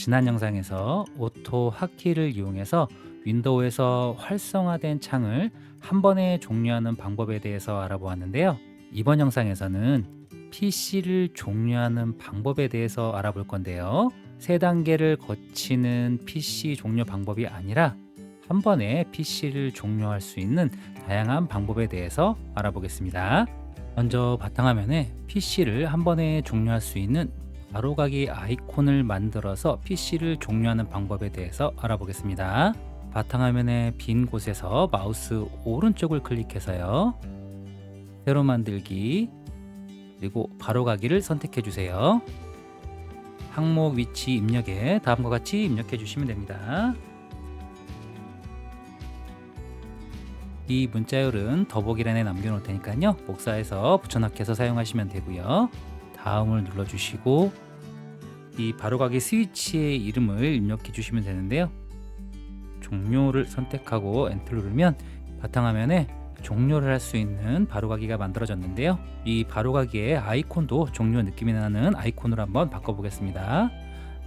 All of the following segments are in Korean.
지난 영상에서 오토 핫키를 이용해서 윈도우에서 활성화된 창을 한 번에 종료하는 방법에 대해서 알아보았는데요. 이번 영상에서는 PC를 종료하는 방법에 대해서 알아볼 건데요. 세 단계를 거치는 PC 종료 방법이 아니라 한 번에 PC를 종료할 수 있는 다양한 방법에 대해서 알아보겠습니다. 먼저 바탕화면에 PC를 한 번에 종료할 수 있는 바로가기 아이콘을 만들어서 PC를 종료하는 방법에 대해서 알아보겠습니다. 바탕화면의 빈 곳에서 마우스 오른쪽을 클릭해서요. 새로 만들기 그리고 바로가기를 선택해 주세요. 항목 위치 입력에 다음과 같이 입력해 주시면 됩니다. 이 문자열은 더보기란에 남겨놓을 테니까요. 복사해서 붙여넣기해서 사용하시면 되고요. 다음을 눌러주시고 이 바로가기 스위치의 이름을 입력해 주시면 되는데요. 종료를 선택하고 엔터를 누르면 바탕화면에 종료를 할 수 있는 바로가기가 만들어졌는데요. 이 바로가기의 아이콘도 종료 느낌이 나는 아이콘으로 한번 바꿔보겠습니다.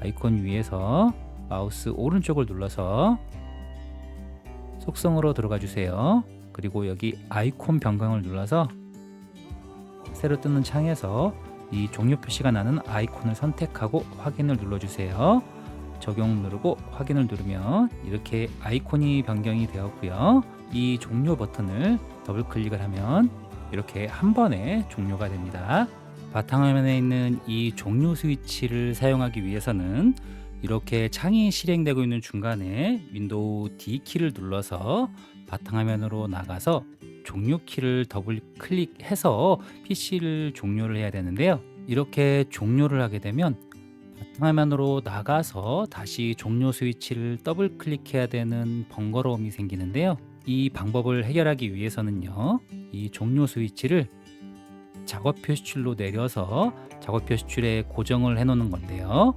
아이콘 위에서 마우스 오른쪽을 눌러서 속성으로 들어가 주세요. 그리고 여기 아이콘 변경을 눌러서 새로 뜨는 창에서 이 종료 표시가 나는 아이콘을 선택하고 확인을 눌러주세요. 적용 누르고 확인을 누르면 이렇게 아이콘이 변경이 되었고요. 이 종료 버튼을 더블 클릭을 하면 이렇게 한 번에 종료가 됩니다. 바탕화면에 있는 이 종료 스위치를 사용하기 위해서는 이렇게 창이 실행되고 있는 중간에 윈도우 D 키를 눌러서 바탕화면으로 나가서 종료 키를 더블 클릭해서 PC를 종료를 해야 되는데요. 이렇게 종료를 하게 되면 바탕화면으로 나가서 다시 종료 스위치를 더블 클릭해야 되는 번거로움이 생기는데요. 이 방법을 해결하기 위해서는요. 이 종료 스위치를 작업 표시줄로 내려서 작업 표시줄에 고정을 해 놓는 건데요.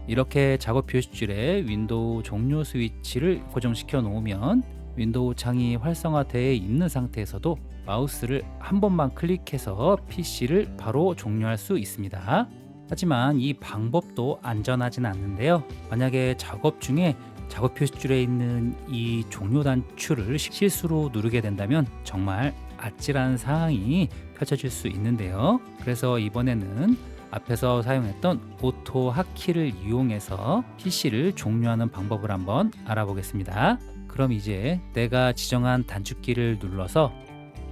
이렇게 작업 표시줄에 윈도우 종료 스위치를 고정시켜 놓으면 윈도우 창이 활성화되어 있는 상태에서도 마우스를 한 번만 클릭해서 PC를 바로 종료할 수 있습니다. 하지만 이 방법도 안전하진 않는데요. 만약에 작업 중에 작업 표시줄에 있는 이 종료 단추를 실수로 누르게 된다면 정말 아찔한 상황이 펼쳐질 수 있는데요. 그래서 이번에는 앞에서 사용했던 오토 핫키를 이용해서 PC를 종료하는 방법을 한번 알아보겠습니다. 그럼 이제 내가 지정한 단축키를 눌러서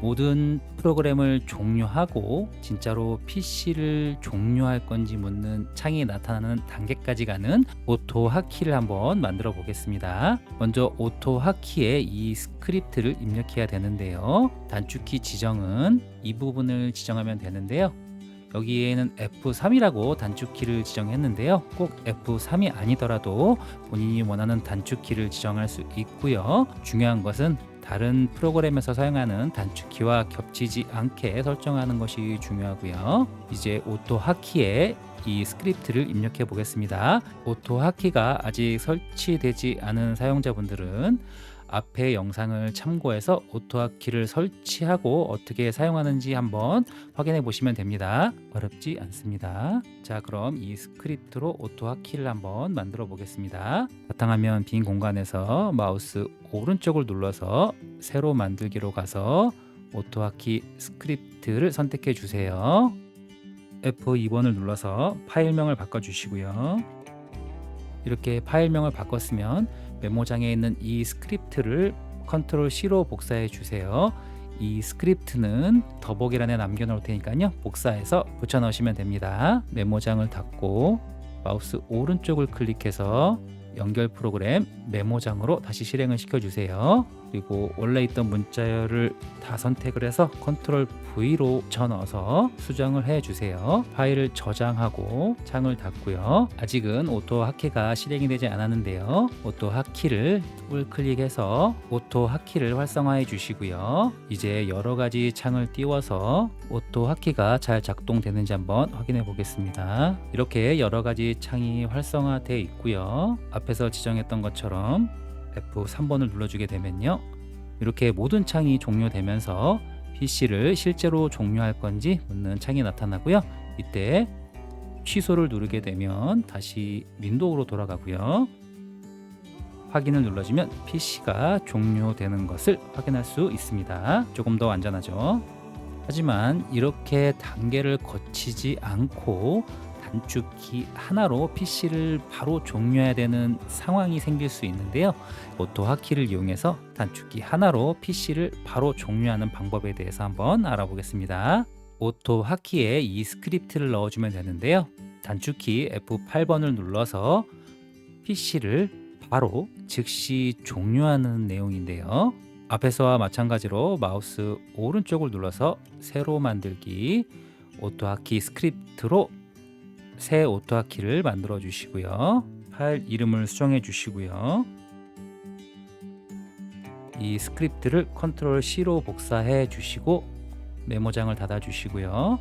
모든 프로그램을 종료하고 진짜로 PC를 종료할 건지 묻는 창이 나타나는 단계까지 가는 오토 핫키를 한번 만들어 보겠습니다. 먼저 오토 핫키에 이 스크립트를 입력해야 되는데요. 단축키 지정은 이 부분을 지정하면 되는데요. 여기에는 F3이라고 단축키를 지정했는데요. 꼭 F3이 아니더라도 본인이 원하는 단축키를 지정할 수 있고요. 중요한 것은 다른 프로그램에서 사용하는 단축키와 겹치지 않게 설정하는 것이 중요하고요. 이제 오토 핫키에 이 스크립트를 입력해 보겠습니다. 오토 핫키가 아직 설치되지 않은 사용자분들은 앞의 영상을 참고해서 오토 핫키를 설치하고 어떻게 사용하는지 한번 확인해 보시면 됩니다. 어렵지 않습니다. 자, 그럼 이 스크립트로 오토 핫키를 한번 만들어 보겠습니다. 바탕화면 빈 공간에서 마우스 오른쪽을 눌러서 새로 만들기로 가서 오토 핫키 스크립트를 선택해 주세요. F2번을 눌러서 파일명을 바꿔 주시고요. 이렇게 파일명을 바꿨으면 메모장에 있는 이 스크립트를 컨트롤 C로 복사해 주세요. 이 스크립트는 더보기란에 남겨 놓을 테니까요. 복사해서 붙여 넣으시면 됩니다. 메모장을 닫고 마우스 오른쪽을 클릭해서 연결 프로그램 메모장으로 다시 실행을 시켜 주세요. 그리고 원래 있던 문자열을 다 선택을 해서 컨트롤 V로 붙여넣어서 수정을 해 주세요. 파일을 저장하고 창을 닫고요. 아직은 오토 핫키가 실행이 되지 않았는데요. 오토 핫키를 더블 클릭해서 오토 핫키를 활성화해 주시고요. 이제 여러 가지 창을 띄워서 오토 핫키가 잘 작동되는지 한번 확인해 보겠습니다. 이렇게 여러 가지 창이 활성화되어 있고요. 앞에서 지정했던 것처럼 F3번을 눌러주게 되면요. 이렇게 모든 창이 종료되면서 PC를 실제로 종료할 건지 묻는 창이 나타나고요. 이때 취소를 누르게 되면 다시 윈도우로 돌아가고요. 확인을 눌러주면 PC가 종료되는 것을 확인할 수 있습니다. 조금 더 안전하죠. 하지만 이렇게 단계를 거치지 않고 단축키 하나로 PC를 바로 종료해야 되는 상황이 생길 수 있는데요. 오토 하키를 이용해서 단축키 하나로 PC를 바로 종료하는 방법에 대해서 한번 알아보겠습니다. 오토 하키에 이 스크립트를 넣어주면 되는데요. 단축키 F8번을 눌러서 PC를 바로 즉시 종료하는 내용인데요. 앞에서와 마찬가지로 마우스 오른쪽을 눌러서 새로 만들기 오토하키 스크립트로 새 오토하키를 만들어 주시고요. 파일 이름을 수정해 주시고요. 이 스크립트를 컨트롤 C로 복사해 주시고 메모장을 닫아 주시고요.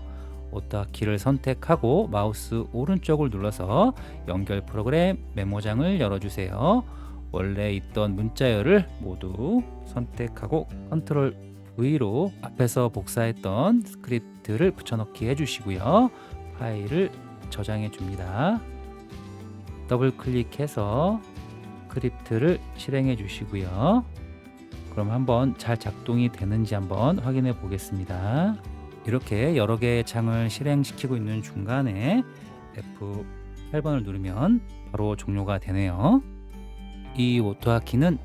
오토하키를 선택하고 마우스 오른쪽을 눌러서 연결 프로그램 메모장을 열어주세요. 원래 있던 문자열을 모두 선택하고 컨트롤 V로 앞에서 복사했던 스크립트를 붙여넣기 해주시고요. 파일을 저장해 줍니다. 더블 클릭해서 스크립트를 실행해 주시고요. 그럼 한번 잘 작동이 되는지 한번 확인해 보겠습니다. 이렇게 여러 개의 창을 실행시키고 있는 중간에 F8번을 누르면 바로 종료가 되네요. 이 오토하키는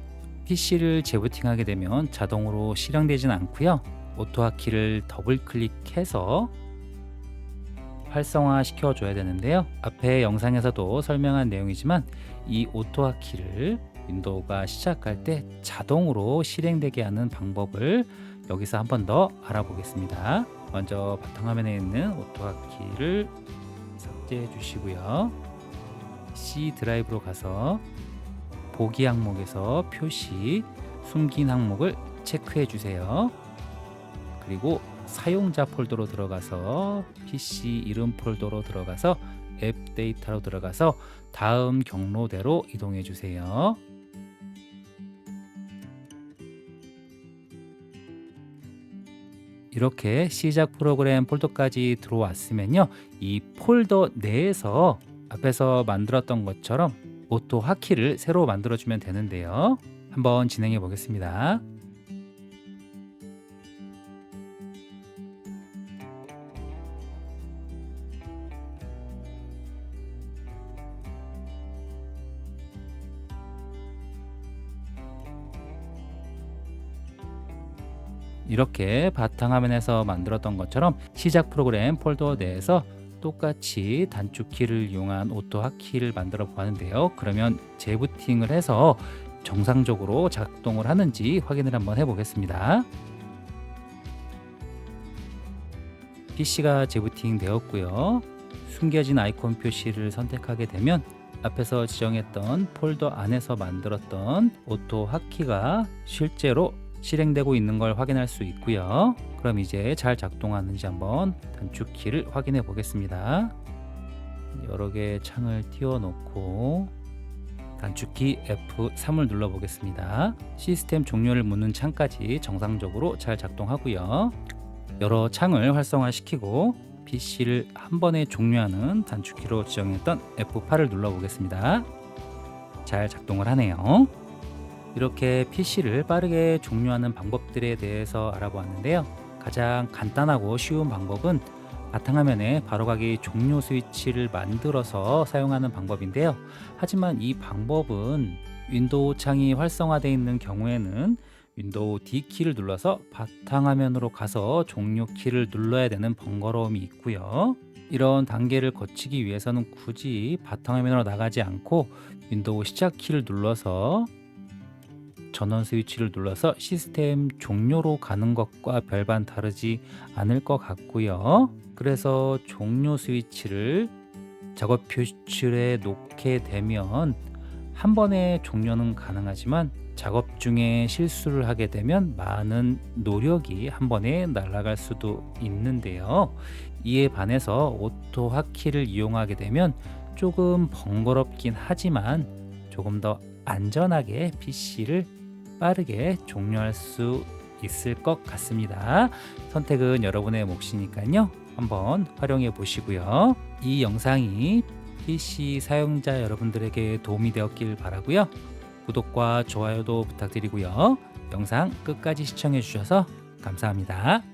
PC를 재부팅하게 되면 자동으로 실행되진 않고요. 오토하키를 더블 클릭해서 활성화 시켜줘야 되는데요. 앞에 영상에서도 설명한 내용이지만 이 오토하키를 윈도우가 시작할 때 자동으로 실행되게 하는 방법을 여기서 한 번 더 알아보겠습니다. 먼저 바탕화면에 있는 오토하키를 삭제해 주시고요. C 드라이브로 가서 보기 항목에서 표시 숨긴 항목을 체크해 주세요. 그리고 사용자 폴더로 들어가서 PC 이름 폴더로 들어가서 앱 데이터로 들어가서 다음 경로대로 이동해 주세요. 이렇게 시작 프로그램 폴더까지 들어왔으면요. 이 폴더 내에서 앞에서 만들었던 것처럼 오토 하키를 새로 만들어주면 되는데요. 한번 진행해 보겠습니다. 이렇게 바탕화면에서 만들었던 것처럼 시작 프로그램 폴더 내에서 똑같이 단축키를 이용한 오토 하키를 만들어 보았는데요. 그러면 재부팅을 해서 정상적으로 작동을 하는지 확인을 한번 해보겠습니다. PC가 재부팅 되었고요. 숨겨진 아이콘 표시를 선택하게 되면 앞에서 지정했던 폴더 안에서 만들었던 오토 하키가 실제로 실행되고 있는 걸 확인할 수 있고요. 그럼 이제 잘 작동하는지 한번 단축키를 확인해 보겠습니다. 여러 개의 창을 띄워놓고 단축키 F3을 눌러 보겠습니다. 시스템 종료를 묻는 창까지 정상적으로 잘 작동하고요. 여러 창을 활성화시키고 PC를 한 번에 종료하는 단축키로 지정했던 F8을 눌러 보겠습니다. 잘 작동을 하네요. 이렇게 PC를 빠르게 종료하는 방법들에 대해서 알아보았는데요. 가장 간단하고 쉬운 방법은 바탕화면에 바로가기 종료 스위치를 만들어서 사용하는 방법인데요. 하지만 이 방법은 윈도우 창이 활성화되어 있는 경우에는 윈도우 D키를 눌러서 바탕화면으로 가서 종료 키를 눌러야 되는 번거로움이 있고요. 이런 단계를 거치기 위해서는 굳이 바탕화면으로 나가지 않고 윈도우 시작 키를 눌러서 전원 스위치를 눌러서 시스템 종료로 가는 것과 별반 다르지 않을 것 같고요. 그래서 종료 스위치를 작업 표시줄에 놓게 되면 한 번에 종료는 가능하지만 작업 중에 실수를 하게 되면 많은 노력이 한 번에 날아갈 수도 있는데요. 이에 반해서 오토 하키를 이용하게 되면 조금 번거롭긴 하지만 조금 더 안전하게 PC를 빠르게 종료할 수 있을 것 같습니다. 선택은 여러분의 몫이니까요. 한번 활용해 보시고요. 이 영상이 PC 사용자 여러분들에게 도움이 되었길 바라고요. 구독과 좋아요도 부탁드리고요. 영상 끝까지 시청해 주셔서 감사합니다.